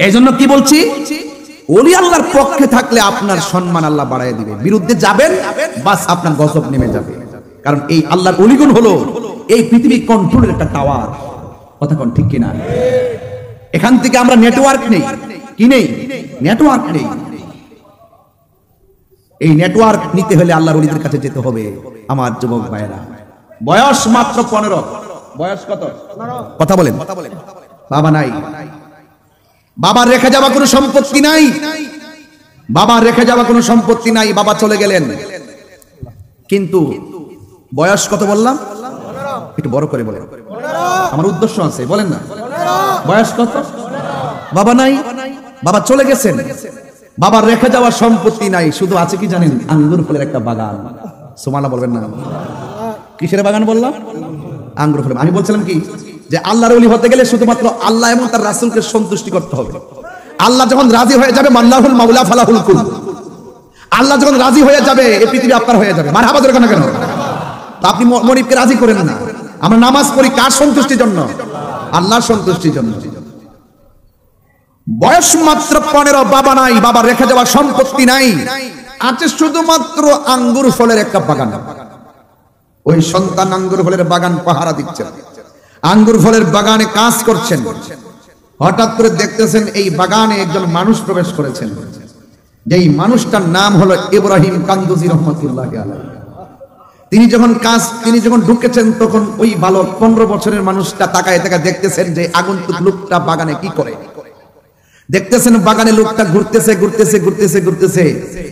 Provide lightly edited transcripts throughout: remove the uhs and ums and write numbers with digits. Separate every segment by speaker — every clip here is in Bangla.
Speaker 1: এই জন্য কি বলছি, ওলি আল্লাহর পক্ষে থাকলে আপনার সম্মান আল্লাহ বাড়ায় দিবে, বিরুদ্ধে যাবেন বাস আপনার গজব নেমে যাবে। কারণ এই আল্লাহর ওলিগুন হলো এই পৃথিবী কন্ট্রোলের একটা টাওয়ার। কথা কোন ঠিক কিনা? এখান থেকে আমরা নেটওয়ার্ক নেই, কি নেই? নেটওয়ার্ক নেই। এই নেটওয়ার্ক নিতে হলে আল্লাহর ওলিদের কাছে যেতে হবে। আমার যুবক ভাইয়েরা, বয়স মাত্র 15। বয়স কত? কথা বলেন। বাবা নাই, বাবার রেখে যাওয়া কোনো সম্পত্তি নাই, বাবার রেখে যাওয়া কোনো সম্পত্তি নাই, বাবা চলে গেলেন। কিন্তু বয়স কত বললাম? একটু বড় করে বলেন, আমার উদ্দেশ্য আছে, বলেন না। বয়স কত? বাবা নাই, বাবা চলে গেছেন, বাবার রেখে যাওয়া সম্পত্তি নাই, শুধু আছে কি জানেন? আঙ্গুর ফলের একটা বাগান। সুবহানাল্লাহ বলবেন না? কিসের বাগান বললাম? আঙ্গুর ফলের। আমি বলছিলাম কি, যে আল্লাহর ওলি হতে গেলে শুধুমাত্র আল্লাহ এবং তার রাসূলকে সন্তুষ্টি করতে হবে। আল্লাহ যখন রাজি হয়ে যাবে, মাল্লাহুল মাওলা ফালাহুল কুল, আল্লাহ যখন রাজি হয়ে যাবে এই পৃথিবী আপনার হয়ে যাবে। মারহাবা জোরে কেন? কেন আপনি মনিবকে রাজি করেন না? আমরা নামাজ পড়ি কার সন্তুষ্টির জন্য? আল্লাহর সন্তুষ্টির জন্য। বয়স মাত্র 15, বাবা নাই, বাবা রেখে যাওয়া সম্পত্তি নাই, আছে শুধুমাত্র আঙ্গুর ফলের একটা বাগান। ওই সন্তান আঙ্গুর ফলের বাগান পাহারা দিচ্ছেন, আঙ্গুর ফলের বাগানে কাজ করছেন। হঠাৎ করে দেখতেছেন এই বাগানে একজন মানুষ প্রবেশ করেছেন, যেই মানুষটার নাম হলো ইব্রাহিম কান্দুজি রহমাতুল্লাহি আলাইহি। তিনি যখন ঢুকেছেন তখন ওই বালক 15 বছরের মানুষটা তাকায় দেখতেছেন যে আগন্তুক লোকটা বাগানে কি করে। দেখতেছেন বাগানে লোকটা ঘুরতেছে।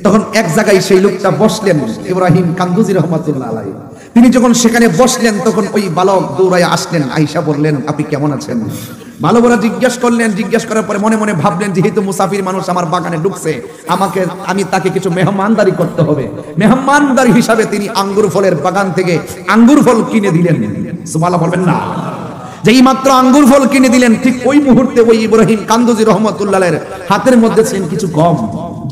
Speaker 1: তখন এক জায়গায় সেই লোকটা বসলেন, ইব্রাহিম কান্দুজি রাহমাতুল্লাহ আলাইহি। তিনি যখন সেখানে বসলেন তখন ওই বালক দৌড়ায় আসলেন, আয়েশা বললেন আপনি কেমন আছেন? বালকরা জিজ্ঞেস করার পরে মনে মনে ভাবলেন যেহেতু মুসাফির মানুষ আমার বাগানে ঢুকছে, আমি তাকে কিছু মেহমানদারি করতে হবে। মেহমানদারি হিসাবে তিনি আঙ্গুর ফলের বাগান থেকে আঙ্গুর ফল কিনে দিলেন। সুবহানাল্লাহ বলবেন না? যেই মাত্র আঙ্গুর ফল কিনে দিলেন, ঠিক ওই মুহূর্তে ওই ইব্রাহিম কান্দুজি রহমাতুল্লাহের হাতের মধ্যে ছিলেন কিছু গম,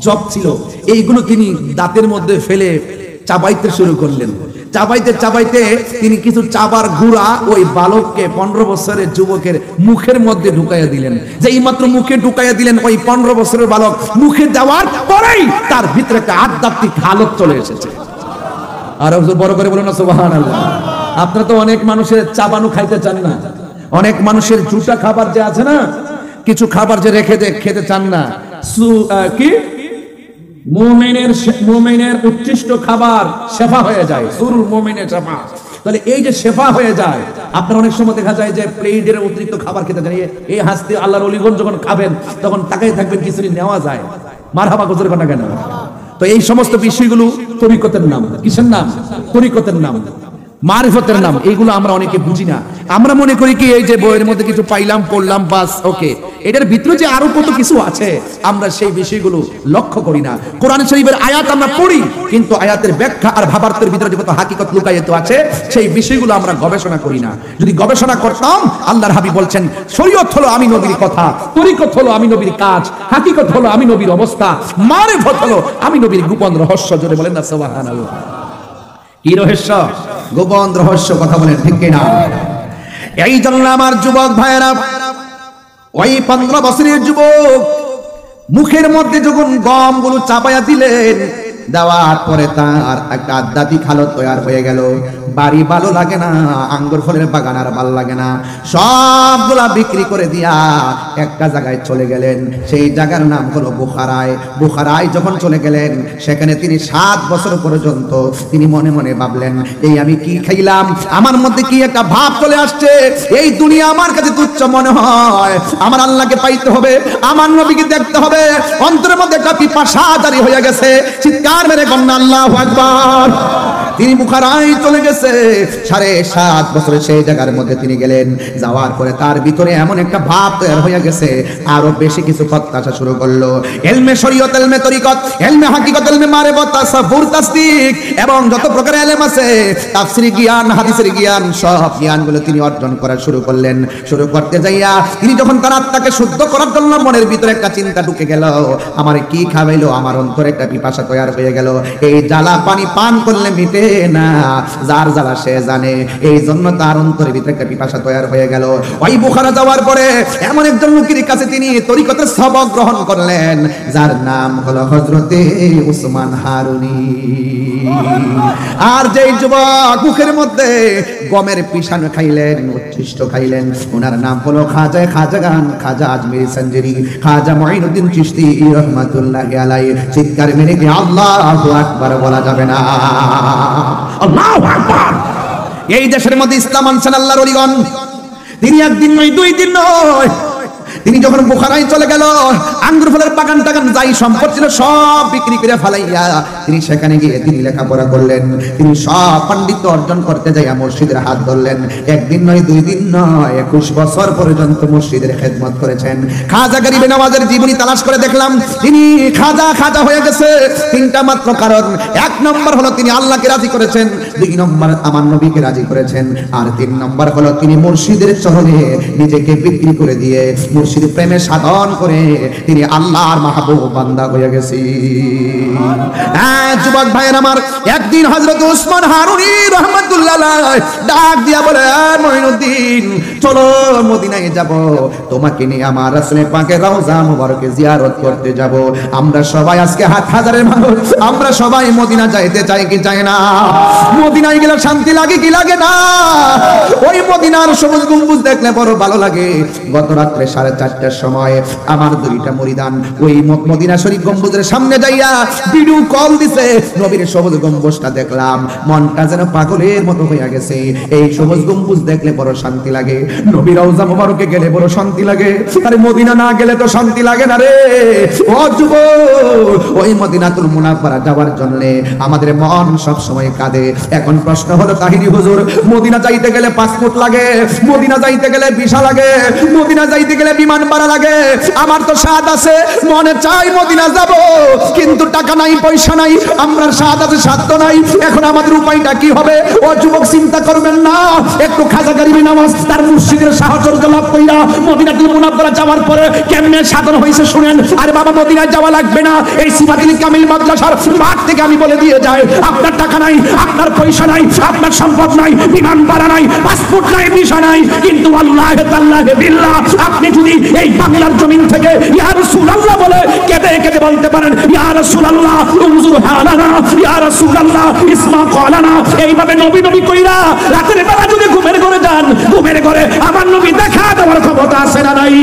Speaker 1: জব ছিল। এইগুলো তিনি দাঁতের মধ্যে ফেলে চাবাইতে শুরু করলেন। চাবাইতে তিনি কিছু চাবার গুঁড়া ওই বালককে, 15 বছরের যুবকের মুখের মধ্যে ঢুকাইয়া দিলেন। যেই মাত্র মুখে ঢুকাইয়া দিলেন, ওই 15 বছরের বালক মুখে যাওয়ার পরেই তার ভিতরে একটা আধ্যাত্মিক হালত চলে এসেছে। আর বড় করে বলুন না সুবহানাল্লাহ। আপনারা তো অনেক মানুষের চাবানো খাইতে চান না, অনেক মানুষের জুটা খাবার যে আছে না, কিছু খাবার যে রেখে খেতে চান না। কি মুমিনের উৎকৃষ্ট খাবার শেফা হয়ে যায়, সুরুল মুমিনের শেফা। তাহলে এই যে শেফা হয়ে যায়, আপনার অনেক সময় দেখা যায় যে প্লেটের অতিরিক্ত খাবার খেতে চান, এই হাসতে আল্লাহর ওলিগণ যখন খাবেন তখন তাকাই থাকবেন কিছুদিন নেওয়া যায়। মারহাবা গুজর না কেন? তো এই সমস্ত বিষয়গুলো তরিকতের নাম। কিসের নাম? তরিকতের নাম, মারিফতের নাম। এইগুলো আমরা অনেকে বুঝি না। আমরা মনে করি কি এই যে বইয়ের মধ্যে কিছু পাইলাম, পড়লাম, বাস ওকে। এটার ভিতরে যে আরো কত কিছু আছে আমরা সেই বিষয়গুলো লক্ষ্য করি না। কোরআন শরীফের আয়াত আমরা পড়ি, কিন্তু আয়াতের ব্যাখ্যা আর ভাবার্থের ভিতরে যে কত হাকিকত লুকায়িত আছে সেই বিষয়গুলো আমরা গবেষণা করি না। যদি গবেষণা করতাম, আল্লাহর হাবিব বলছেন শরীয়ত হলো আমি নবীর কথা, তরিকত হলো আমি নবীর কাজ, হাকিকত হলো আমি নবীর অবস্থা, মারিফত হলো আমি নবীর গোপন রহস্য। জোরে বলেন না সুবহানাল্লাহ। কি রহস্য? গোপন রহস্য। কথা বলেন ঠিক কিনা? এই জন্য আমার যুবক ভাইয়েরা, ওই 15 বছরের যুবক মুখের মধ্যে যখন গমগুলো চাপায়া দিলেন, দেওয়ার পরে তার একটা আধ্যাত্মিক হালত তৈরি হয়ে গেল। বাড়ি ভালো লাগে না, আঙ্গুর ফলের বাগান আর ভালো লাগে না, সবগুলা বিক্রি করে দিয়া একটা জায়গায় চলে গেলেন। সেই জায়গার নাম হলো বুখারায়। বুখারায় যখন চলে গেলেন, সেখানে তিনি 7 বছর পর্যন্ত তিনি মনে মনে ভাবলেন, এই আমি কি খাইলাম, আমার মধ্যে কি একটা ভাব চলে আসছে, এই দুনিয়া আমার কাছে তুচ্ছ মনে হয়, আমার আল্লাহকে পাইতে হবে, আমার নবীকে দেখতে হবে। অন্তরের মধ্যে একটা পিপাসা জারি হয়ে গেছে। চিৎকার মেরে কন্যা আল্লাহু আকবার। তিনি বুখারায় চলে গেছে। 7.5 বছরে সেই জায়গার মধ্যে তিনি গেলেন। যাওয়ার পরে তার ভিতরে এমন একটা ভাব তৈরি হয়ে গেছে, আরো বেশি কিছু প্রত্যাশা শুরু করলো। ইলমে শরীয়ত, ইলমে তরিকত, ইলমে হাকিকত, ইলমে মারিফত, তাসাব্বুর, তাসদিক এবং যত প্রকার ইলম আছে, তাফসীরি জ্ঞান, হাদিসের জ্ঞান, সব জ্ঞানগুলো তিনি অর্জন করা শুরু করলেন। শুরু করতে যাইয়া তিনি যখন তার আত্মাকে শুদ্ধ করার জন্য মনের ভিতরে একটা চিন্তা ঢুকে গেল, আমার কি খাওয়াইলো, আমার অন্তরে একটা পিপাসা তৈরি হয়ে গেল, এই জ্বালা পানি পান করলে মিটে
Speaker 2: না, যার জ্বালা সে জানে। এই জন্য তার অন্তরের ভিতরে একটা পিপাসা তৈরি হয়ে গেল। ওই বুখারা যাওয়ার পরে এমন একজন লোকের কাছে তিনি তরিকতের সবক গ্রহণ করলেন, যার নাম হলো হযরতে উসমান হারুনি। আর যেই যুবক মুখের মধ্যে গমের পিষানো খাইলেন, উচ্ছিষ্ট খাইলেন, ওনার নাম হলো খাজা আজমিরি সঞ্জরি, খাজা মুঈনুদ্দিন চিশতি রাহমাতুল্লাহি আলাইহি। চিৎকার মেরে কি আল্লাহু আকবার বলা যাবে না? আল্লাহু আকবার। এই দেশের মধ্যে ইসলাম আনছেন আল্লাহর ওলিগণ। তিনি একদিন নয়, দুই দিন নয়, তিনি যখন বুখারায় চলে গেল, আঙ্গুর ফলের বাগান টাগান যাই সম্পদ ছিল সব বিক্রি করে ফেলাইয়া তিনি সেখানে গিয়ে তিনি লেখাপড়া করলেন। তিনি সব পাণ্ডিত্য অর্জন করতে যাইয়া মসজিদের হাত ধরলেন। একদিন নয়, দুই দিন নয়, 21 বছর পর্যন্ত মসজিদের খেদমত করেছেন। খাজা গরিবে নওয়াজের জীবনী তালাশ করে দেখলাম তিনি খাজা হয়ে গেছে তিনটা মাত্র কারণ। এক নম্বর হলো তিনি আল্লাহকে রাজি করেছেন, দুই নম্বর আমার নবীকে রাজি করেছেন, আর তিন নম্বর হলো তিনি মুর্শিদের চরণে নিজেকে বিক্রি করে দিয়ে মুর্শিদের প্রেমে সাধন করে তিনি আল্লাহর মাহবুব বান্দা হয়ে গেছি। যুবক ভাইয়ের আমার, একদিন হযরত উসমান হারুনি রাহমাতুল্লাহ আলাইহি ডাক দিয়া বলে, মুঈনুদ্দিন চলো মদিনায় যাব, তোমাকে নিয়ে আমার রাসূলের পাকের রওজা মুবারকে জিয়ারত করতে যাব। আমরা সবাই আজকে হাজারের মানুষ, আমরা সবাই মদিনা যাইতে চাই কি চাই না? মদিনায় গেলে শান্তি লাগে কি লাগে না? ওই মদিনার সবুজ গম্বুজ দেখলে বড় ভালো লাগে। গত রাত্রে 4:30টার সময় আমার দুইটা মুরিদান ওই মদিনা শরীফ গম্বুজের সামনে যাইয়া ভিডিও কল দিছে, নবীর সবুজ গম্বুজটা দেখলাম, মনটা যেন পাগলের মতো হয়ে গেছে। এই সবুজ গম্বুজ দেখলে বড় শান্তি লাগে, নবীর রওজা মুবারকে গেলে বড় শান্তি লাগে, আর মদিনা না গেলে তো শান্তি লাগে না রে। ও যুবক, ওই মদিনাতুল মুনাওয়ারা যাওয়ার জন্য আমাদের মন সব সময় কাঁদে। এখন প্রশ্ন হলো, তাহিরি হুজুর, মদিনা যাইতে গেলে পাসপোর্ট লাগে, মদিনা যাইতে গেলে ভিসা লাগে, মদিনা যাইতে গেলে বিমান ভাড়া লাগে। আমার তো স্বাদ আছে, মনে চাই মদিনা যাব, কিন্তু টাকা নাই, পয়সা নাই, আমরা স্বাদ আছে, সাধ্য নাই। এখন আমাদের উপায়টা কি হবে? ও যুবক, চিন্তা করবেন না, একটু খাজা গরিবে নওয়াজ তার মুর্শিদের সাহায্য লাভ কইরা মদিনাতুল মুনাওয়ারা যাওয়ার পরে কেমনে সাধন হইছে শুনেন। আরে বাবা, মদিনায় যাওয়া লাগবে না, এই সিফাতুল কামিল মাদ্রাসার মাঠ থেকে আমি বলে দিয়ে যাই, আপনার টাকা নাই, আপনার পয়সা নাই, আপনার সম্পদ নাই, বিমান ভাড়া নাই, পাসপোর্ট নাই, ভিসা নাই, কিন্তু আল্লাহ তাআলা বিল্লাহ আপনি যদি এই বাংলার জমিন থেকে ইয়া রাসূলুল্লাহ বলে কেঁদে কেঁদে বলতে পারেন, ইয়া রাসূলুল্লাহ উনজুর হালানা, ইয়া রাসূলুল্লাহ ইসমা কালানা, এইভাবে নবী নবী কইরা রাতের বেলা যদি ঘুমের ঘরে যান, ঘুমের ঘরে আমার নবী দেখা দেওয়ার ক্ষমতা আছে না নাই?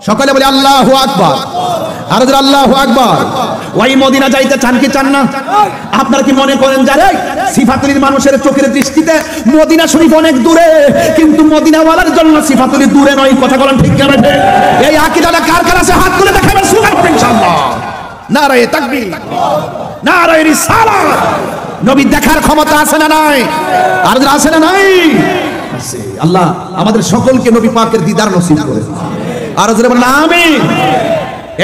Speaker 2: সকলে বলে আল্লাহু আকবার, আর যারা আল্লাহু আকবার। ওই মদিনা যাইতে চান কি চান না? আপনারা কি মনে করেন যারা সিফাতুলির মানুষের চোখের দৃষ্টিতে মদিনা শরীফ অনেক দূরে, কিন্তু মদিনাওয়ালার জন্য সিফাতুলি দূরে নয়? কথা বলেন ঠিক না বেঠে? এই আকীদাটা কার কার আছে? হাত তুলে দেখাবেন সুবহানাল্লাহ ইনশাআল্লাহ। নারায়ে তাকবীর, নারায়ে রিসালাত। নবী দেখার ক্ষমতা আছে না নাই? আর যারা আছে না নাই? আল্লাহ আমাদের সকলকে নবী পাকের দিদার নসিব করে। আর যারা বলেন আমিন।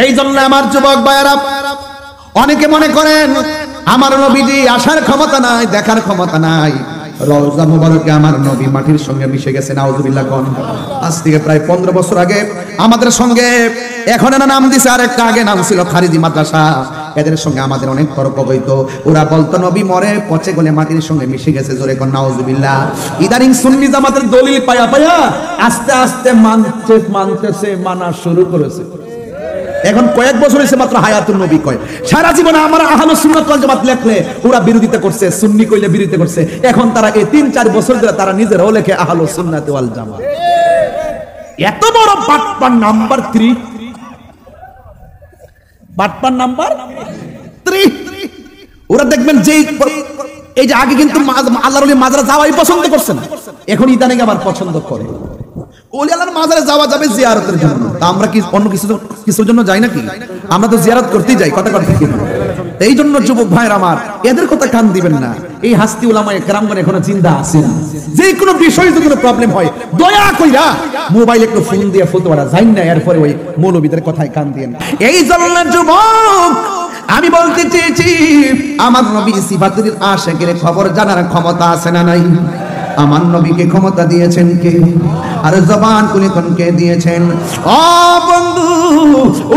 Speaker 2: এই জন্য আমার যুবক ভাইয়েরা, অনেকে মনে করেন আমার নবীজি আসার ক্ষমতা নাই, দেখার ক্ষমতা নাই। রওজা মুবারকে আমার নবী মাটির সঙ্গে মিশে গেছে, নাউজুবিল্লাহ কোন। আজ থেকে প্রায় 15 বছর আগে আমাদের সঙ্গে, এখন এর নাম দিছে আরেকটা, আগে নাম ছিল খারিজি মাদ্রাসা। এদের সঙ্গে আমাদের অনেক তর্ক হইতো। ওরা বলতো নবী মরে পচে গলে মাটির সঙ্গে মিশে গেছে, জোরে কোন নাউজুবিল্লাহ। ইদানিং সুন্নি জামাতের দলিল পায়া আস্তে আস্তে মানতেছে, মানা শুরু করেছে। এখন কয়েক বছর হয়েছে মাত্র হায়াতুন নবী কয়। সারা জীবনে আমরা আহলুস সুন্নাত ওয়াল জামাত লেখলে ওরা বিরোধিতা করছে, সুন্নি কইলে বিরোধিতা করছে। এখন তারা এই 3-4 বছর ধরে তারা নিজেরাও লেখে আহলুস সুন্নাত ওয়াল জামাত। এত বড় বাটপার নাম্বার 3, বাটপার নাম্বার 3। ওরা দেখবেন যে এই যে আগে কিন্তু আল্লাহর ওলি মাজারে যাওয়াই পছন্দ করছেন, এখন ইদানিং আবার পছন্দ করে। ওলি আল্লাহর মাজারে যাওয়া যাবে জিয়ারতের জন্য, তা আমরা কি অন্য কিছুর জন্য যাই নাকি? আমরা তো জিয়ারত করতেই যাই, কথা কথা ঠিক না? এই জন্য যুবক ভাইয়ের আমার, এদের কথা কান দিবেন না। এই হাস্তি উলামায়ে কেরামগণ এখনো জিন্দা আছেন। যে কোনো বিষয়ে যদি কোনো প্রবলেম হয়, দয়া কইরা মোবাইল একটু ফোন দিয়ে ফতোয়াটা যাইন না, এরপরে ওই মৌলবীদের কথায় কান দিয়েন। এই জন্য যুবক আমি বলতে চেয়েছি, আমার নবী সিফাতুল আশিকের খবর জানার ক্ষমতা আছে না নাই? আমার নবীকে ক্ষমতা দিয়েছেন কে? আর জবান খুলে কোন কে দিয়েছেন? ও বন্ধু,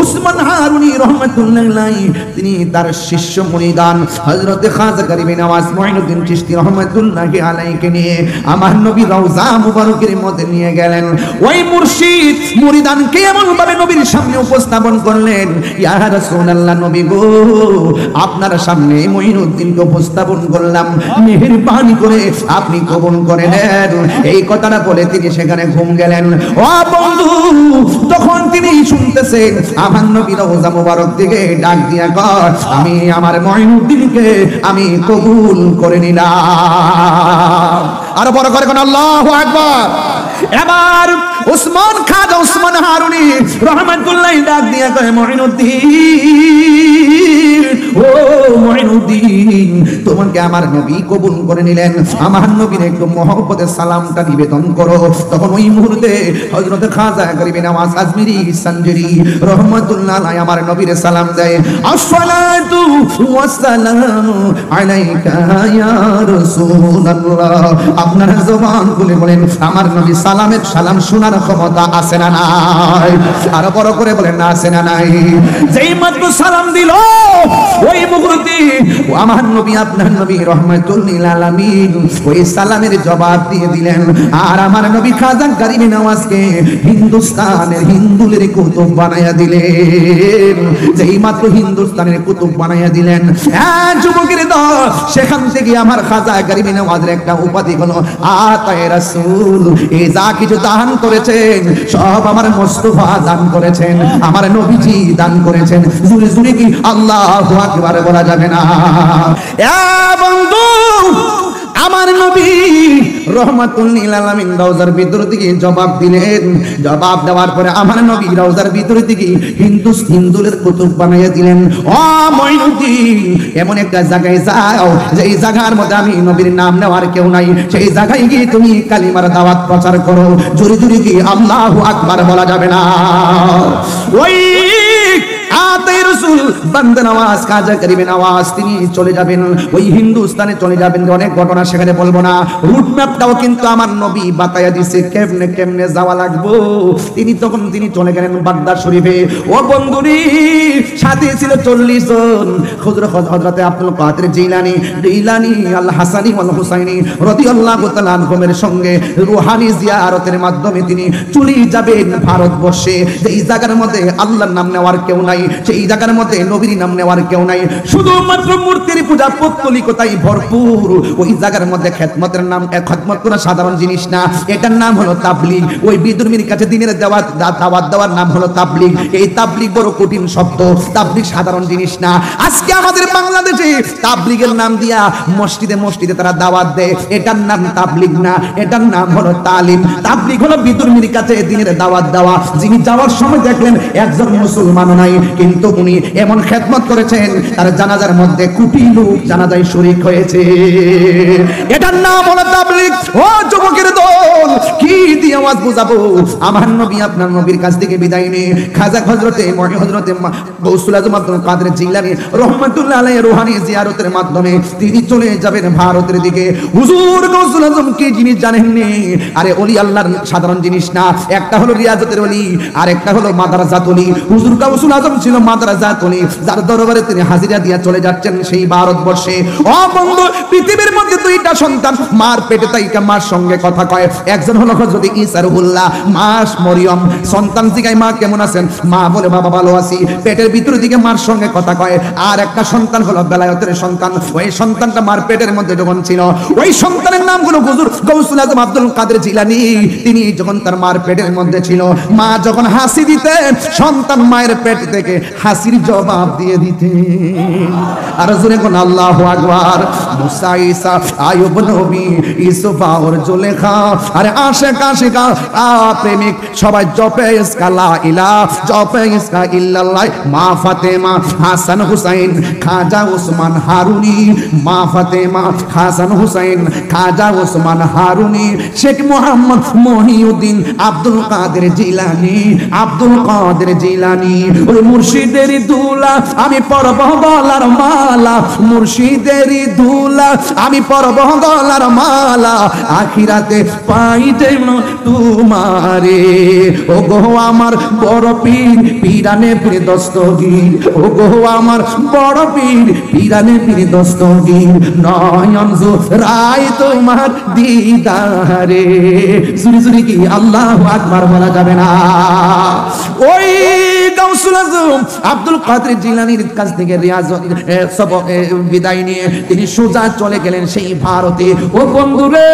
Speaker 2: উসমান হারুনি রহমাতুল্লাহ আলাইহি তিনি তার শিষ্য মুরিদান হযরত খাজা গরিবে নওয়াজ মুঈনুদ্দিন চিশতি রহমাতুল্লাহ আলাইহিকে নিয়ে আমার নবী রওজা মুবারকের মধ্যে নিয়ে গেলেন। ওই মুর্শিদ মুরিদানকে এমন ভাবে নবীর সামনে উপস্থাপন করলেন, ইয়া রাসূলুল্লাহ, নবী গো, আপনার সামনে মুঈনুদ্দিনকে উপস্থাপন করলাম, মেহেরবানি করে আপনি কবুল করে নেন। এই কথাটা বলে তিনি সেখানে ঘুম গেলেন। ও বন্ধু, তখন তিনি শুনতেছেন আমার নবী রওজা মুবারক থেকে ডাক দিয়া কর, আমি আমার মুঈনুদ্দিনকে আমি কবুল করে নিলাম। আর বড় করে কোন আল্লাহু আকবার। এবার উসমান খাজা উসমান হারুনি রহমাতুল্লাহ ডাক দিয়া কয়, মুঈনুদ্দিন, ও মুঈনুদ্দিন, তোমাকে আমার নবী কবুল করে নিলেন, আমার নবীর একটু মহব্বতের সালামটা নিবেদন করো। তখন ওই মুহূর্তে হযরত খাজা গরিবে নওয়াজ আজমিরি সানজরি রহমাতুল্লাহ আলাইহি আমার নবীর সালাম দেয়, আসসালাতু ওয়াসসালামু আলাইকা ইয়া রাসূলুল্লাহ। আপনারা জবান খুলে বলেন, আমার নবী সালামের সালাম শোনার ক্ষমতা আছে না নাই? আর বড় করে বলেন, না আছে না নাই? যেই মাত্র সালাম দিল ওই মুহূর্তে আমার নবী আপনার নবী রাহমাতুল লিল আলামিন ওই সালামের জবাব দিয়ে দিলেন। আর আমার নবী খাজা গরিবে নওয়াজকে হিন্দুস্তানের হিন্দুলের কুতুব বানায়া দিলেন। যেই মাত্র হিন্দুস্তানের কুতুব বানায়া দিলেন, হ্যাঁ যুবকের দল, সেখান থেকে আমার খাজা গরিবে নওয়াজের একটা উপাধি হলো আতায়ে রাসূল। এই যা কিছু দান করেছেন সব আমার মুস্তাফা দান করেছেন, আমার নবীজি দান করেছেন। জুরে জুরে কি আল্লাহু আকবার বলা যাবে না? এ বন্ধু, আমার নবী রহমাতুল লিল আলামিন রওজার ভিতর থেকে জবাব দিলেন। জবাব দেওয়ার পরে আমার নবী রওজার ভিতর থেকে হিন্দুলের কুতুব বানাইয়া দিলেন। ও মুঈনুদ্দিন, এমন একটা জায়গায় যাও যেই জায়গার মধ্যে আমি নবীর নাম নেওয়ার কেউ নাই, সেই জায়গায় গিয়ে তুমি কালিমার দাওয়াত প্রচার করো। জোরে জোরে কি আল্লাহু আকবার বলা যাবে না? ওই আতায়ে রাসূল বান্দা নওয়াজ খাজা গরিবে নওয়াজ তিনি চলে যাবেন, ওই হিন্দুস্তানে চলে যাবেন। অনেক ঘটনা সেখানে বলবো না, রুট ম্যাপটাও কিন্তু আমার নবী বাতায়া দিছে কেমনে কেমনে যাওয়া লাগবো। তিনি চলে গেলেন বাগদাদ শরীফে। ও বন্ধুরি, সাথে ছিল 40 জন। হযরত আব্দুল কাদের জিলানী আল হাসানী ওয়াল হুসাইনী রাদিয়াল্লাহু তাআলা আনহুমের সঙ্গে রূহানি জিয়ারতের মাধ্যমে তিনি চলে যাবেন ভারতবর্ষে। এই জায়গার মধ্যে আল্লাহর নাম নেওয়ার কেউ নাই, সেই জায়গার মধ্যে নবীর নাম নেওয়ার কেউ নাই, শুধুমাত্র মূর্তির পূজা পৌত্তলিকতাই ভরপুর। ওই জায়গার মধ্যে খেদমতের নাম, খেদমত করা সাধারণ জিনিস না, এটার নাম হলো তাবলীগ। ওই বিধর্মীর কাছে দিনের দাওয়াত দেওয়ার নাম হলো তাবলীগ। এই তাবলীগ বড় কঠিন শব্দ, তাবলীগ সাধারণ জিনিস না। আজকে আমাদের বাংলাদেশে তাবলীগের নাম দিয়া মসজিদে মসজিদে তারা দাওয়াত দেয়, এটার নাম তাবলীগ না, এটার নাম হলো তালিম। তাবলীগ হলো বিধর্মীর কাছে দিনের দাওয়াত দেওয়া। যিনি যাওয়ার সময় দেখলেন একজন মুসলমানও নাই, কিন্তু উনি এমন খেদমত করেছেন তার জানাজার মধ্যে কোটি লোক জানাজায় শরীক হয়েছে। এটার নাম হলো তাবলীগ। ও যুবকের দল, কি দিয়ে আওয়াজ বুঝাবো? আমার নবী আপনার নবীর কাছ থেকে বিদায় নিয়ে খাজা হযরতে গৌসুল আজম আব্দুল কাদের জিলানী রহমাতুল্লাহ আলাইহি রূহানি জিয়ারতের মাধ্যমে তিনি চলে যাবেন ভারতের দিকে। হুজুর গৌসুল আজম কি জিনিস জানেননি? আরে ওলি আল্লাহর সাধারণ জিনিস না, একটা হলো রিয়াজতের ওলি আর একটা হলো মাদ্রাসাত ওলি। হুজুর গৌসুল আজম ছিল মাদ্রাসাত ওলি, যার দরবারে তিনি হাজিরা দিয়া চলে যাচ্ছেন সেই ভারতবর্ষে। ও বন্ধু, পৃথিবীর মধ্যে দুইটা সন্তান মার পেটে তাইকা মার সঙ্গে কথা কয়। একজন হলো হযরত ঈসা রুহুল্লাহ, মা মরিয়ম। সন্তান জিগায় মা কেমন আছেন? মা বলে বাবা ভালো আছি। পেটের ভিতর দিকে মার সঙ্গে কথা কয়। আর একটা সন্তান হলো বেলায়েতের সন্তান। ওই সন্তানটা মার পেটের মধ্যে যখন ছিল, ওই সন্তানের নাম হলো হুজুর গৌসুল আজম আব্দুল কাদের জিলানী। তিনি যখন তার মার পেটের মধ্যে ছিল, মা যখন হাসি দিতেন, সন্তান মায়ের পেট থেকে হাসির জবাব দিয়ে দিতেন। আর জোরে কোন আল্লাহু আকবার। মুসা, ঈসা, আইয়ুব নবী, ইউসুফ আর জুলেখা, আরে আশিক আশিকা প্রেমিক সবাই জপে ইসকা লা ইলাহা, জপে ইসকা ইল্লাল্লাহ, মা মা ফাতেমা হাসান হুসাইন খাজা ওসমান হারুনি, মা ফাতেমা হাসান হুসাইন খাজা ওসমান হারুনি, শেখ মোহাম্মদ মহিউদ্দিন আব্দুল কাদের জিলানী, আব্দুল কাদের জিলানী। ওই মুর্শিদের দুলা আমি পরব গলার মালা, মুর্শিদের দুলা আমি পরব গলার মালা, আখিরাতে পাইতে তোমারে। ও গো আমার বড় পীর পীরানে পীর দস্তগীর, ও গো আমার বড় পীর পীরানে পীর দস্তগীর, নয়ন জোড়ায় তোমার দিদারে। জুরি জুরি কি আল্লাহু আকবার বলা যাবে না? ওই গাউসুল আজম আব্দুল কাদের জিলানীর কাছ থেকে রিয়াজত সবক বিদায় নিয়ে তিনি সোজা চলে গেলেন সেই ভারতে। ও বন্ধুরে,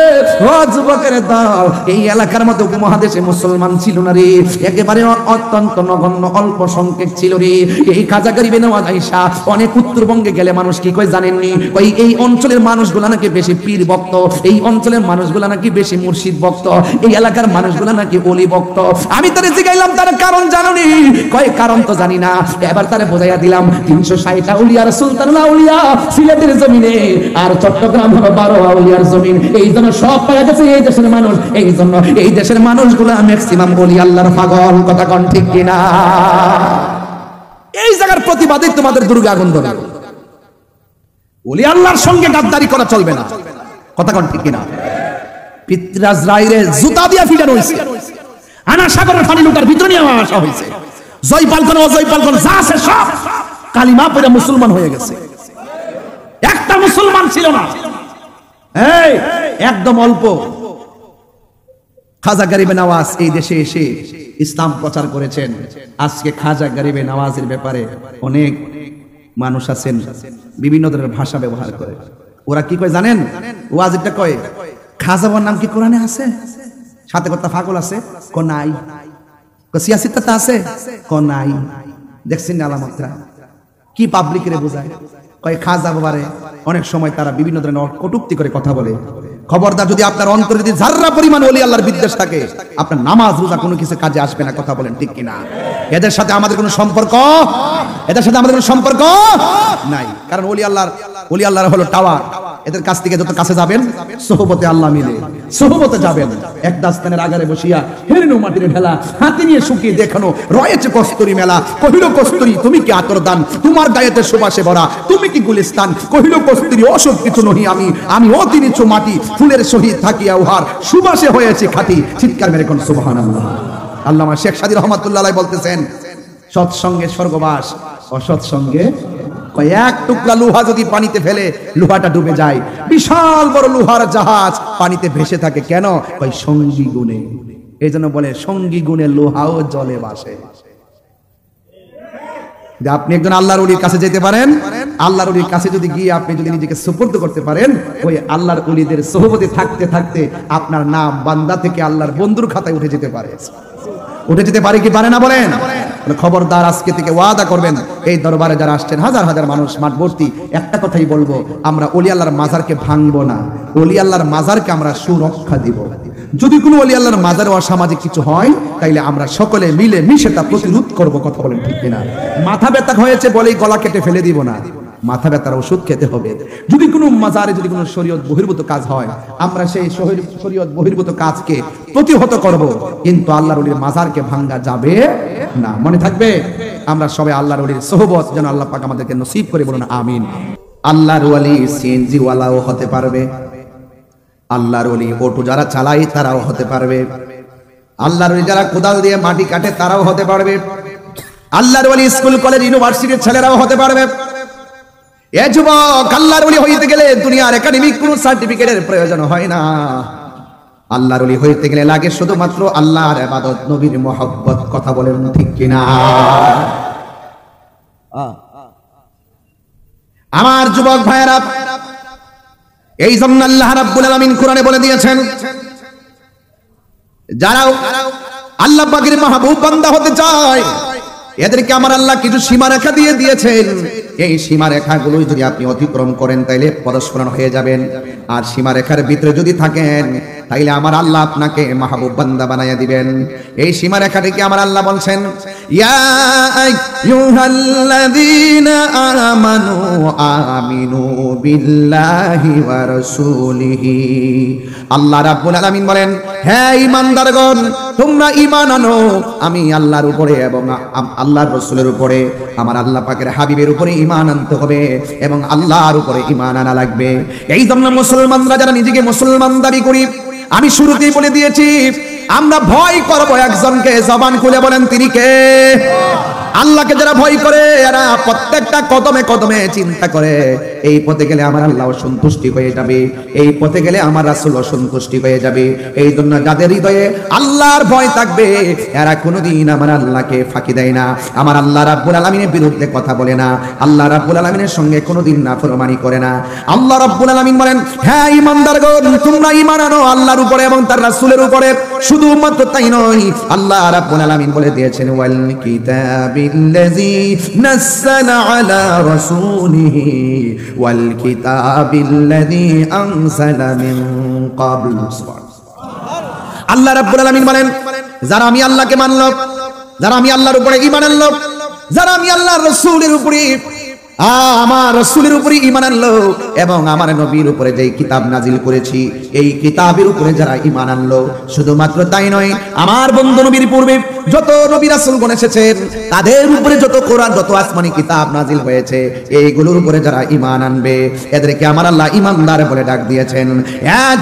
Speaker 2: ও যুবকের দল, এই এলাকার মধ্যে উপমহাদেশে মুসলমান ছিল না রে, একেবারে অত্যন্ত নগণ্য অল্প সংখ্যক ছিল রে। এই খাজা গরিবে নওয়াজ আয়েশা অনেক উত্তরবঙ্গে গেলে মানুষ কি কয় জানেননি? ওই এই অঞ্চলের মানুষগুলা নাকি বেশি পীর ভক্ত, এই অঞ্চলের মানুষগুলা নাকি বেশি মুর্শিদ ভক্ত, এই এলাকার মানুষগুলা নাকি ওলি ভক্ত। আমি তারে জিগাইলাম তার কারণ জানোনি? কয় কারণ তো জানি না। এবার তারে বোঝাইয়া দিলাম 360 আউলিয়ার সুলতানুল আউলিয়া সিলেটের জমিনে, আর চট্টগ্রাম হলো 12 আউলিয়ার জমিন। এই জন্য সব পাওয়া গেছে এই দেশের মানুষ, এই জন্য এই দেশের মানুষগুলো ম্যাক্সিমাম ওলি আল্লাহর পাগল। কথা কোন ঠিক কিনা? এই জায়গার প্রতিবাদে তোমাদের দুর্গা আগুন ধরে। ওলি আল্লাহর সঙ্গে গাদ্দারি করা চলবে না। কথা কোন ঠিক কিনা? পিতরাজ রাইরে জুতা দিয়া ফিটানো হইছে, আনা সাগরের পানি লুটার ভিতরে নিয়ে আসা হইছে। জয়পাল কোন অজয়পাল কোন যা আছে সব কালিমা পড়ে মুসলমান হয়ে গেছে। একটা মুসলমান ছিল না। এই একদম অল্প খাজা গরিবে নওয়াজ এই দেশে এসে ইসলাম প্রচার করেছেন। আজকে খাজা গরিবে নওয়াজের ব্যাপারে অনেক মানুষ আছেন বিভিন্ন ধরনের ভাষা ব্যবহার করে। ওরা কি কয় জানেন? ওয়াজিবটা কয় খাজা বাবার নাম কি কোরআনে আছে? সাথে কথা ফাগল আছে কো নাই, কো সিয়াসিতা আছে কো নাই। দেখছেন আলামতরা কি পাবলিকের বোঝায়? কয় খাজা বাবারে অনেক সময় তারা বিভিন্ন ধরনের কটূক্তি করে কথা বলে। খবরদার, যদি আপনার অন্তরে যদি যাররা পরিমাণ ওলি আল্লাহর বিদ্বেষ থাকে, আপনার নামাজ রোজা কোনো কিছু কাজে আসবে না। কথা বলেন ঠিক কিনা? এদের সাথে আমাদের কোনো সম্পর্ক, এদের সাথে আমাদের কোনো সম্পর্ক নাই। কারণ ওলি আল্লাহর হলো টাওয়ার। এদের কাছ থেকে যত কাছে যাবেন সোহবতে আল্লাহ মিলে, সোহবতে যাবেন। এক দাস্তানের আগারে বসিয়া হেরেনো মাটির ঢেলা, হাতে নিয়ে শুকিয়ে দেখানো রয়েছে কস্তুরি মেলা। কহিল কস্তুরি তুমি কি আতর দান, তোমার গায়েতে সুবাসে ভরা, তুমি কি গুলিস্তান। কহিল কস্তুরি অসৎ কিছু নহি আমি, আমি অতি নিচু মাটি, ফুলের সহিত থাকিয়া উহার সুবাসে হয়েছে খাঁটি। চিৎকার মেরে কোন সুবহানাল্লাহ। আল্লামা শেখ সাদী রহমাতুল্লাহ আলাইহি বলতেছেন, সৎসঙ্গে স্বর্গবাস, অসৎ সঙ্গে এক টুকরা লোহা যদি পানিতে ফেলে লোহাটা ডুবে যায়, বিশাল বড় লোহার জাহাজ পানিতে ভেসে থাকে কেন? কই সঙ্গী গুণে। এই জন্য বলে সঙ্গী গুণে লোহাও জলে ভাসে। আপনি একজন আল্লাহর ওলির কাছে যেতে পারেন, আল্লাহর ওলির কাছে যদি গিয়ে আপনি যদি নিজেকে সুপুর্দ করতে পারেন, ওই আল্লাহর ওলিদের সোহবতে থাকতে থাকতে আপনার নাম বান্দা থেকে আল্লাহর বন্ধুর খাতায় উঠে যেতে পারে। উঠে যেতে পারে কি পারে না বলেন? খবরদার, আজকে থেকে ওয়াদা করবেন এই দরবারে যারা আসছেন হাজার হাজার মানুষ মাঠ ভর্তি, একটা কথাই বলবো, আমরা ওলি আল্লাহর মাজারকে ভাঙবো না, ওলি আল্লাহর মাজারকে আমরা সুরক্ষা দিব। যদি কোনো ওলি আল্লাহর মাজারে অসামাজিক কিছু হয় তাইলে আমরা সকলে মিলে মিশে তা প্রতিরোধ করবো। কথা বলেন ঠিক কিনা? মাথা ব্যথা হয়েছে বলেই গলা কেটে ফেলে দিব না, মাথা ব্যথার ওষুধ খেতে হবে। যদি কোনো মাজারে যদি কোনো শরীয়ত বহির্ভূত কাজ হয়, আমরা সেই শরীয়ত বহির্ভূত কাজকে প্রতিহত করব, কিন্তু আল্লাহর ওলির মাজারকে ভাঙা যাবে না। মনে থাকবে, আমরা সবাই আল্লাহর ওলির সোহবত যেন আল্লাহ পাক আমাদেরকে নসিব করে, বলুন আমিন। আল্লাহর ওলি সিএনজি ওয়ালাও হতে পারবে, আল্লাহর ওলি অটো যারা চালায় তারাও হতে পারবে, আল্লাহর ওলি যারা কোদাল দিয়ে মাটি কাটে তারাও হতে পারবে, আল্লাহর ওলি স্কুল কলেজ ইউনিভার্সিটির ছেলেরাও হতে পারবে। এ যুবক, আল্লাহর ওলি হইতে গেলে দুনিয়ার একাডেমিক কোনো সার্টিফিকেটের প্রয়োজন হয় না। আল্লাহর ওলি হইতে গেলে লাগে শুধুমাত্র আল্লাহর ইবাদত, নবীর মহব্বত। কথা বলেন ঠিক কিনা? আমার যুবক ভাইয়েরা, এই জন্য আল্লাহ রাব্বুল আলামিন কোরআনে বলে দিয়েছেন, যারা আল্লাহ পাকের মাহবুব বান্দা হতে চায় এদেরকে আমার আল্লাহ কিছু সীমারেখা দিয়ে দিয়েছেন। এই সীমারেখাগুলো যদি আপনি অতিক্রম করেন তাইলে পরস্পরণ হয়ে যাবেন। আর সীমারেখার ভিতরে যদি থাকেন তাইলে আমার আল্লাহ আপনাকে মাহবুব বান্দা বানায়া দিবেন। এই সীমারেখা থেকে আমার আল্লাহ বলছেন, ইয়া আইয়ুহাল্লাযীনা আমানু আমিনু বিল্লাহি ওয়া রাসূলিহি। আল্লাহ রাব্বুল আলামিন বলেন, হে ঈমানদারগণ, তোমরা ঈমান আনো আমি আল্লাহর উপরে এবং আল্লাহর রাসূলের উপরে, আমার আল্লাহ পাকের হাবিবের উপরে ঈমান আনতে হবে এবং আল্লাহর উপরে ঈমান আনা লাগবে। এই জন্য মুসলমানরা যারা নিজেকে মুসলমান দাবি করি, আমি শুরুতেই বলে দিয়েছি, আমরা ভয় করব একজনকে। জবান খুলে বলেন তিনি কে? আল্লাহকে যারা ভয় করে এরা প্রত্যেকটা কদমে কদমে চিন্তা করে এই পথে গেলে আমার আল্লাহ সন্তুষ্টি হয়ে যাবে, এই পথে গেলে আমার রাসূল সন্তুষ্টি হয়ে যাবে। এই জন্য যাদের হৃদয়ে আল্লাহর ভয় থাকবে এরা কোনোদিন আমার আল্লাহকে ফাঁকি দেয় না, আমার আল্লাহ রাব্বুল আলামিনের বিরুদ্ধে কথা বলে না, আল্লাহ রাব্বুল আলামিনের সঙ্গে কোনোদিন নাফরমানি করে না। আল্লাহ রাব্বুল আলামিন বলেন, হ্যাঁ ঈমানদারগণ, তোমরা ঈমান আনো আল্লাহর উপরে এবং তার রাসূলের উপরে। শুধুমাত্র তাই নয়, আল্লাহ রাব্বুল আলামিন বলে দিয়েছেন, ওয়াল কিতাবিল্লাযী নাযালা আলা রাসূলিহি ওয়াল কিতাবিল্লাযী আনজালা মিন ক্বাবল। আল্লাহ রাব্বুল আলামিন বলেন, যারা আমি আল্লাহকে মানল, যারা আমি আল্লাহর উপরে ঈমান আনলো, যারা আমি আল্লাহর রাসূলের উপরে আমার রাসূলের উপরে ঈমান আনলো এবং আমার নবীর উপরে যেই কিতাব নাজিল করেছি এই কিতাবের উপরে যারা ঈমান আনলো, শুধুমাত্র তাই নয়, আমার বন্ধু নবীর পূর্বে যত নবী রাসূলগণ এসেছেন তাদের উপরে যত কোরআন, যত আসমানি কিতাব নাজিল হয়েছে এইগুলোর উপরে যারা ঈমান আনবে এদেরকে আমার আল্লাহ ঈমানদার বলে ডাক দিয়েছেন।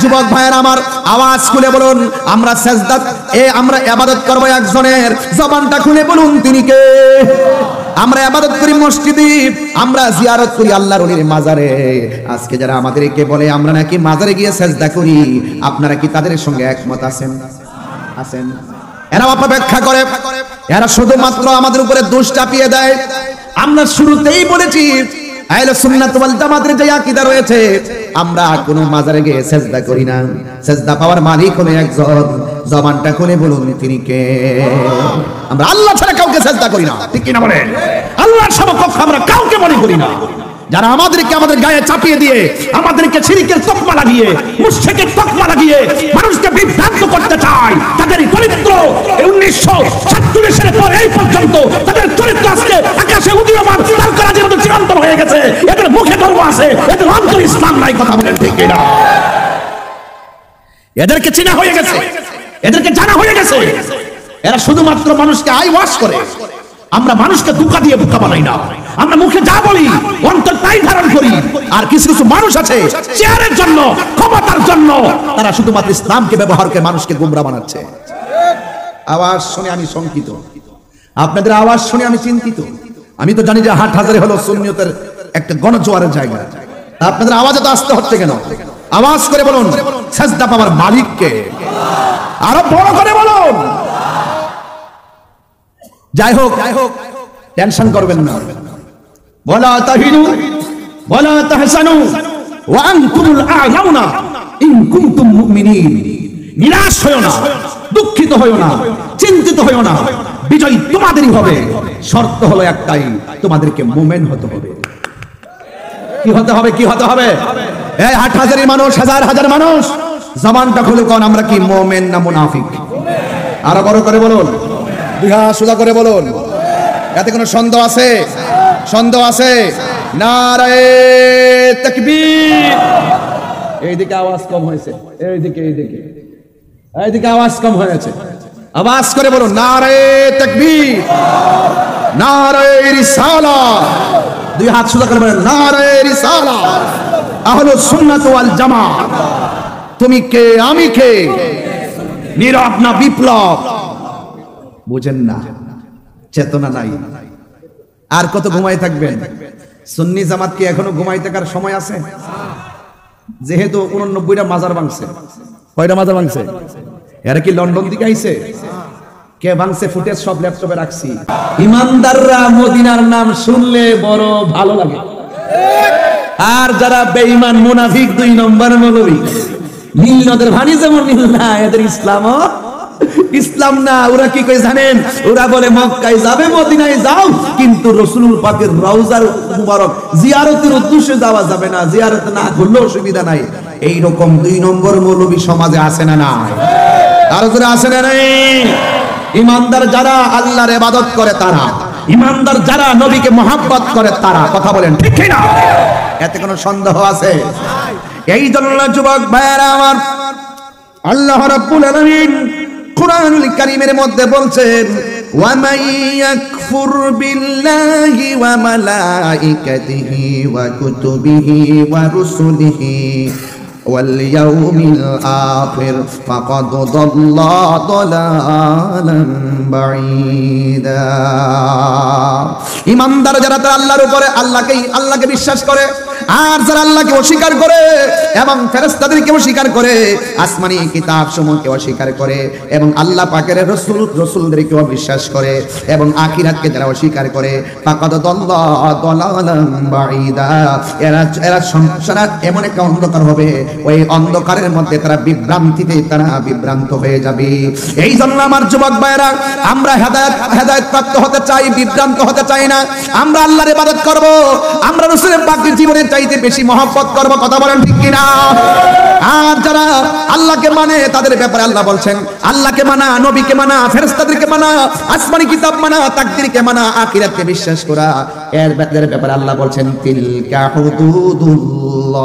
Speaker 2: যুবক ভাইয়েরা আমার, আওয়াজ খুলে বলুন, আমরা সাজদা আমরা ইবাদত করব একজনের, জবানটা খুলে বলুন তিনি কে? আমরা ইবাদত করি মসজিদে, আমরা জিয়ারত করি আল্লাহর ওলির মাজারে। আজকে যারা আমাদেরকে বলে আমরা নাকি মাজারে গিয়ে সাজদা করি, আপনারা কি তাদের সঙ্গে একমত আছেন? আছেন? এরা অপব্যাখ্যা করে, এরা শুধুমাত্র আমাদের উপরে দোষ চাপিয়ে দেয়। আমরা শুরুতেই বলেছি আহলে সুন্নাত ওয়াল জামাতের যে আকীদা রয়েছে, আমরা কোনো মাজারে গিয়ে সাজদা করি না, সাজদা পাওয়ার মালিক হলো একজন। জবানটা খুলে বলুন তিনি কে? আমরা আল্লাহ ছাড়া কাউকে সাজদা করি না, ঠিক কি না বলেন? আল্লাহর সমকক্ষ আমরা কাউকে মনে করি না। যারা আমাদেরকে আমাদের গায়ে চাপিয়ে দিয়ে, আমাদেরকে শিরকের তকমা লাগিয়ে, মুশরিকের তকমা লাগিয়ে মানুষকে বিভ্রান্ত করতে চায়, তাদের চরিত্র 1947 পর এই পর্যন্ত তাদের চরিত্র আজকে আকাশে উদীয়মান তারকারাজের মতো চিরন্তন হয়ে গেছে। এদের মুখে ধর্ম আছে, এদের অন্তরে ইসলাম নাই, কথা বলেন ঠিক কি না? এদেরকে চেনা হয়ে গেছে, এদেরকে জানা হয়ে গেছে। এরা শুধুমাত্র মানুষকে আই ওয়াশ করে। আমরা মানুষকে ধোঁকা দিয়ে বোকা বানাই না, আমরা মুখে যা বলি অন্তর তাই ধারণ করি। আর কিছু কিছু মানুষ আছে চেয়ারের জন্য, ক্ষমতার জন্য তারা শুধুমাত্র ইসলামকে ব্যবহার করে মানুষকে গোমরা বানাচ্ছে। আওয়াজ শুনে আমি শঙ্কিত, আপনাদের আওয়াজ শুনে আমি চিন্তিত। আমি তো জানি যে হাটহাজারী হলো সুন্নিয়তের একটা গণজোয়ারের জায়গা, আপনাদের আওয়াজ এত আসতে হচ্ছে কেন? আওয়াজ করে বলুন, সাজদা পাওয়ার মালিক কে? আরো বড় করে বলুন। যাই হোক, টেনশন করবেন না। ওয়ালা তাহিনু ওয়ালা তাহসানু ওয়া আনতুমুল আ'লাউনা ইন কুনতুম মুমিনিন। নিরাশ হয়ো না, দুঃখিত হয়ো না, চিন্তিত হয়ো না, বিজয় তোমাদেরই হবে। শর্ত হলো একটাই, তোমাদেরকে মুমিন হতে হবে। কি হতে হবে? কি হতে হবে? এই হাটহাজারী মানুষ, হাজার হাজার মানুষ, জবানটা খুলে কোন আমরা কি মুমিন না মুনাফিক? আরো বড় করে বলুন, বিহা সুদা করে বলুন। এতে কোনো সন্দেহ আছে? সন্দেহ আছে? নারায়ে তাকবীর। এইদিকে আওয়াজ কম হয়েছে, এইদিকে এইদিকে এইদিকে আওয়াজ কম হয়েছে। আওয়াজ করে বলুন, নারায়ে তাকবীর, নারায়ে রিসালাত। দুই হাত সুদা করে বলেন, নারায়ে রিসালাত। আহলুস সুন্নাত ওয়াল জামাত। তুমি কে, আমি কে? নীরব না বিপ্লব? বুঝেন না, চেতনা নাই। আর কত ঘুমাই থাকবেন? সুন্নি জামাত কি এখনো ঘুমাই থাকার সময় আছে? যেহেতু 89টা মাজার ভাঙছে। কয়টা মাজার ভাঙছে? এরা কি লন্ডন থেকে আইছে? কে ভাঙছে? ফুটেজ সব ল্যাপটপে রাখছি। ইমানদাররা মদিনার নাম শুনলে বড় ভালো লাগে, আর যারা বেঈমান মুনাফিক 2 নম্বর মৌলবী, নীল নদের পানি যেমন নীল না, এদের ইসলামও ইসলাম না। ওরা কি কই জানেন? ওরা বলে মক্কায় যাবে, মদিনায় যাও, কিন্তু রাসূলুল পাকের রওজার মুবারক জিয়ারতের উদ্দেশ্যে যাওয়া যাবে না, জিয়ারত না করলেও অসুবিধা নাই। এইরকম 2 নম্বর মৌলবী সমাজে আছে না নাই? আরো জোরে আছে না নাই? ইমানদার যারা আল্লাহর ইবাদত করে তারা, ইমানদার যারা নবীকে মহব্বত করে তারা। কথা বলেন ঠিক কি না? এতে কোনো সন্দেহ আছে? এই জন্য যুবক ভাইরা আমার, আল্লাহ রাব্বুল আলামিন কুরআনুল কারীমের মধ্যে বলছেন, ওয়া মান ইয়াকফুর বিল্লাহি ওয়া মালাইকাতিহি ওয়া কুতুবিহি ওয়া রুসুলিহি ওয়াল ইয়াউমিল আখির ফাকাদ দাল্লা দালালান বাঈদা। ইমানদার যারা তারা আল্লাহর উপরে আল্লাহকে বিশ্বাস করে, আর যারা আল্লাহকে অস্বীকার করে এবং ফেরেশতাদেরকে অস্বীকার করে, আসমানি কিতাব সমূহকে অস্বীকার করে এবং আল্লাহ পাকের রাসূলদেরকে অবিশ্বাস করে এবং আখিরাতকে যারা অস্বীকার করে, ফাকাদ দাল্লা দালালান বাঈদা, এরা সংসার এমন একটা অন্ধকার হবে, ওই অন্ধকারের মধ্যে তারা বিভ্রান্তিতে তারা বিভ্রান্ত হয়ে যাবে। এই জন্য আমার যুবক ভাইরা, আমরা হেদায়েত প্রাপ্ত হতে চাই, বিভ্রান্ত হতে চাই না। আমরা আল্লাহর ইবাদত করব, আমরা রাসূলের পাকের জীবনের চাইতে বেশি মহব্বত করব। কথা বলেন ঠিক কি না? আর যারা আল্লাহকে মানে তাদের ব্যাপারে আল্লাহ বলছেন, আল্লাহকে মানা, নবীকে মানা, ফেরেশতাদেরকে মানা, আসমানি কিতাব মানা, তাকদীরকে মানা, আখিরাতকে বিশ্বাস করা, এর ব্যাপারে আল্লাহ বলছেন, তিলকা হুদুদুল্লাহ।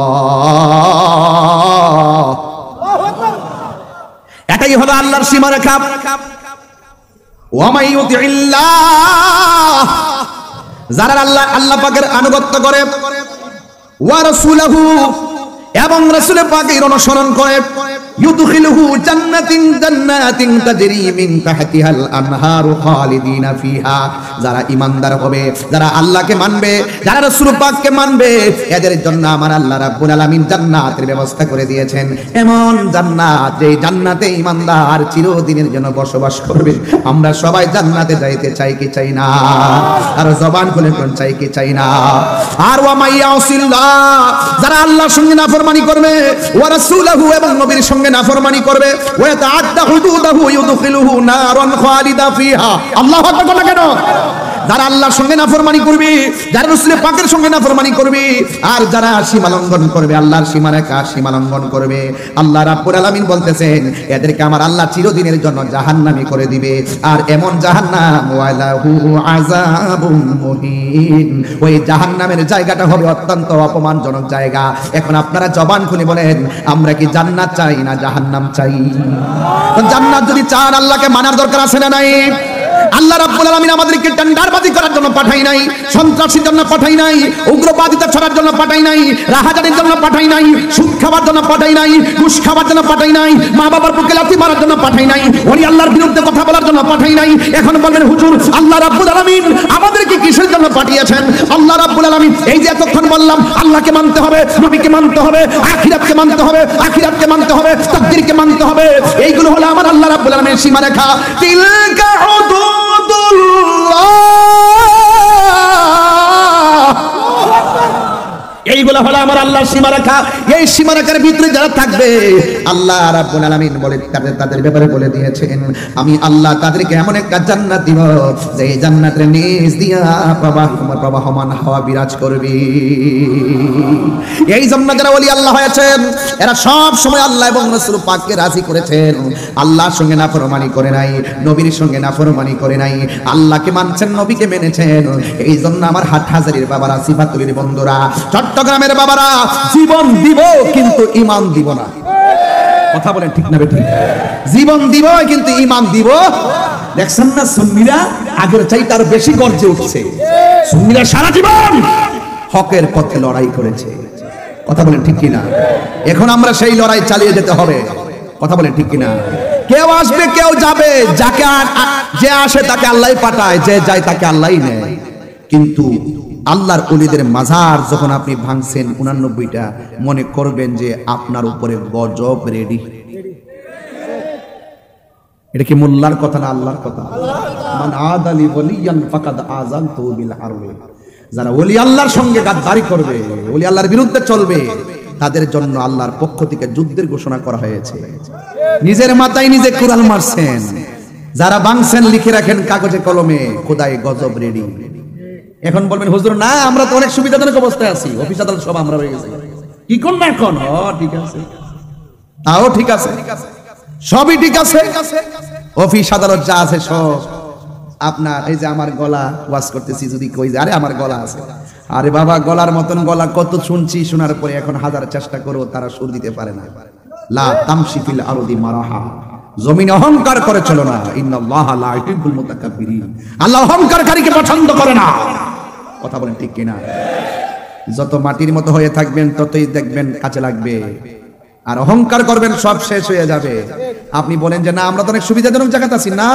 Speaker 2: এটাই হলো আল্লাহর সীমারেখা। ওয়া মান ইউতিইল্লাহ, যারা আল্লাহ পাকের আনুগত্য করে, ওয়া রাসূলহু, এবং রাসূলের পাকের অনুসরণ করে, ইউদখিলুহু জান্নাতিন তাজরি মিন তাহতিহাল আনহারু খালিদিনা ফিহা। যারা ঈমানদার হবে, যারা আল্লাহকে মানবে, যারা রাসূল পাককে মানবে, এদের জন্য আমার আল্লাহ রাব্বুল আলামিন জান্নাতের ব্যবস্থা করে দিয়েছেন। এমন জান্নাত, যে জান্নাতে ঈমানদার চিরদিনের জন্য বসবাস করবে। আমরা সবাই জান্নাতে যাইতে চাই কি চাই না? আর জবান খুলে কোন চাই কি চাই না? আর ওয়া মাইয়াসিল্লাহ, যারা আল্লাহর সঙ্গে নাফরমানি করবে, ওয়া রাসূলহু, এবং নবীর সঙ্গে নাফরমানি করবে, ওয়া তাআদ্দা হুদুদাহু ইউদখিলুহু নারান খালিদা ফিহা। আল্লাহু আকবার বলা কেন? যারা আল্লাহর সঙ্গে নাফরমানি করবে, যারা রাসূলের পাকের সঙ্গে নাফরমানি করবে, আর যারা সীমা লঙ্ঘন করবে, আল্লাহর সীমারেখা সীমা লঙ্ঘন করবে, আল্লাহ রাব্বুল আলামিন বলতেছেন, এদেরকে আমার আল্লাহ চিরদিনের জন্য জাহান্নামী করে দিবে। আর এমন জাহান্নাম, ওয়ালাহু আযাবুম মুহিন, ওই জাহান্নামের জায়গাটা হবে অত্যন্ত অপমানজনক জায়গা। এখন আপনারা জবান খুলে বলেন, আমরা কি জান্নাত চাই না জাহান্নাম চাই? জান্নাত যদি চান, আল্লাহকে মানার দরকার আছে না নাই? আল্লাহ রাব্বুল আলামিন আমাদেরকে টেন্ডারবাজি করার জন্য পাঠাই নাই, সন্ত্রাসীর জন্য পাঠাই নাই, উগ্রবাদিতা ছড়ার জন্য পাঠাই নাই, রাহাজানির জন্য পাঠাই নাই, সুদ খাবার জন্য পাঠাই নাই, ঘুষ খাবার জন্য পাঠাই নাই, মা বাবার বুকে লাথি মারার জন্য পাঠাই নাই, ওলি আল্লাহর বিরুদ্ধে কথা বলার জন্য পাঠাই নাই। এখন বলবেন, হুজুর আল্লাহ রাব্বুল আলামিন আমাদেরকে কিসের জন্য পাঠিয়েছেন? আল্লাহ রাব্বুল আলামিন এই যে এতক্ষণ বললাম, আল্লাহকে মানতে হবে, নবীকে মানতে হবে, আখিরাতকে মানতে হবে, আখিরাতকে মানতে হবে, তাকদীরকে মানতে হবে, এইগুলো হলো আমার আল্লাহ রাব্বুল আলামিনের সীমারেখা। তিলকা এইগুলো হলো আমার আল্লাহর সীমারেখা। এই সীমারেখার ভিতরে যারা থাকবে, আল্লাহ রাব্বুল আলামিন বলে তাদের ব্যাপারে বলে দিয়েছেন, আমি আল্লাহ তাদেরকে এমন একটা জান্নাত দিব, যে এই জান্নাতের নিচ দিয়া প্রবাহমান হাওয়া বিরাজ করবে। এই জন্য যারা ওলি আল্লাহ হয়েছেন, এরা সব সময় আল্লাহ এবং রাসূল পাককে রাজি করেছেন। আল্লাহর সঙ্গে নাফরমানি করে নাই, নবীর সঙ্গে নাফরমানি করে নাই, আল্লাহকে মানছেন, নবীকে মেনেছেন। এই জন্য আমার হাটহাজারীর বাবারা, সিফাতুলির বন্ধুরা, চট্টগ্রামের বাবারা, জীবন দিব কিন্তু ঈমান দিব না। কথা বলেন ঠিক না বেঠিক? জীবন দিব কিন্তু ঈমান দিব। দেখছেন না, সুন্নিরা আগের চাইতে আরো বেশি গর্জে উঠছে। সুন্নিরা সারা জীবন হকের পথে লড়াই করেছে। কথা বলেন ঠিক কিনা? এখন আমরা সেই লড়াই চালিয়ে যেতে হবে। কথা বলেন ঠিক কিনা? কেউ আসবে, কেউ যাবে, যাকে যে আসে তাকে আল্লাহই পাঠায়, যে যায় তাকে আল্লাহই নেয়। কিন্তু আল্লাহর ওলিদের মাজার যখন আপনি ভাঙছেন 89টা, মনে করবেন যে আপনার উপরে গজব রেডি। এটা কি মোল্লার কথা না আল্লাহর কথা? মান আদালি ওলিয়ান ফাকাদ আযানতু বিল হারব। যারা ওলি আল্লাহর সঙ্গে গাদ্দারি করবে, ওলি আল্লাহর বিরুদ্ধে চলবে, তাদের জন্য আল্লাহর পক্ষ থেকে যুদ্ধের ঘোষণা করা হয়েছে। নিজের মাথায় নিজে কুড়াল মারছেন। যারা ভাঙছেন লিখে রাখেন কাগজে কলমে, খোদাই গজব রেডি। এখন বলবেন, হুজুর না, আমরা তো অনেক সুবিধাজনক অবস্থায় আছি, অফিস আদালত সব আমরা হয়ে গেছি,
Speaker 1: কি করবে এখন? ঠিক আছে,
Speaker 2: তাও ঠিক আছে, সবই ঠিক আছে। অফিস আদালত যা আছে সব আপনার। এই যে আমার গলা ওয়াজ করতেছি, যদি কই যে আরে আমার গলা আছে, আরে বাবা গলার মতন গলা কত শুনছি, শোনার পরে এখন হাজার চেষ্টা করো তারা সুর দিতে পারে না। লা তামশি ফিল আরদি মারাহা, জমিনে অহংকার করে চলো না। ইন্নাল্লাহা লা ইউহিব্বুল মুতাকাব্বিরিন, আল্লাহ অহংকারকারীকে পছন্দ করে না। কথা বলেন ঠিক কিনা? যত মাটির মতো হয়ে থাকবেন ততই দেখবেন কাজে লাগবে, আর অহংকার করবেন সব শেষ হয়ে যাবে। আপনি বলেন যে না আমরা তো অনেক সুবিধাজনক জায়গাতে আছি, না।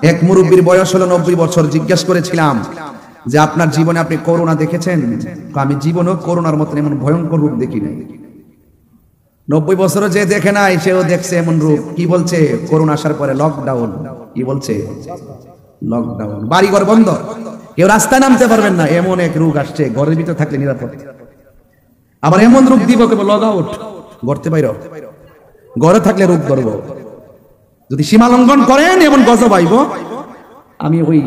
Speaker 2: এক মুরব্বীর বয়স হলো 90 বছর, জিজ্ঞেস করেছিলাম যে আপনার জীবনে আপনি করোনা দেখেছেন? আমি জীবনেও করোনার মতন এমন ভয়ঙ্কর রূপ দেখি নাই। 90 বছরও যে দেখে নাই সেও দেখছে এমন রূপ। কি বলছে? করোনা আসার পরে লকডাউন। কি বলছে? লকডাউন, বাড়িঘর বন্ধ, কেউ রাস্তায় নামতে পারবেন না, এমন এক রোগ আসছে, ঘরের ভিতরে থাকলে নিরাপদ। আবার এমন রোগ দিব কেবল লগ আউট, ঘরতে বাইর, ঘরে থাকলে রোগ ধরবো। যদি সীমা লঙ্ঘন করেন এমন গজব আইব। আমি ওই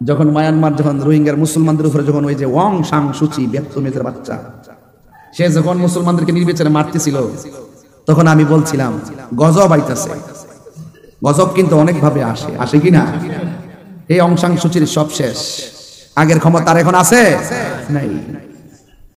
Speaker 2: যখন মায়ানমার, যখন রোহিঙ্গার মুসলমানদের উপরে যখন ওই যে ওয়াং সাং সুচি বেত্তমেজের বাচ্চা, সে যখন মুসলমানদেরকে নির্বিচারে মারতেছিল, তখন আমি বলছিলাম গজব আইতাছে। গজব কিন্তু অনেক ভাবে আসে, আসে কিনা? এই অং সাং সুচির সব শেষ, আগের ক্ষমতা আর এখন আছে নাই।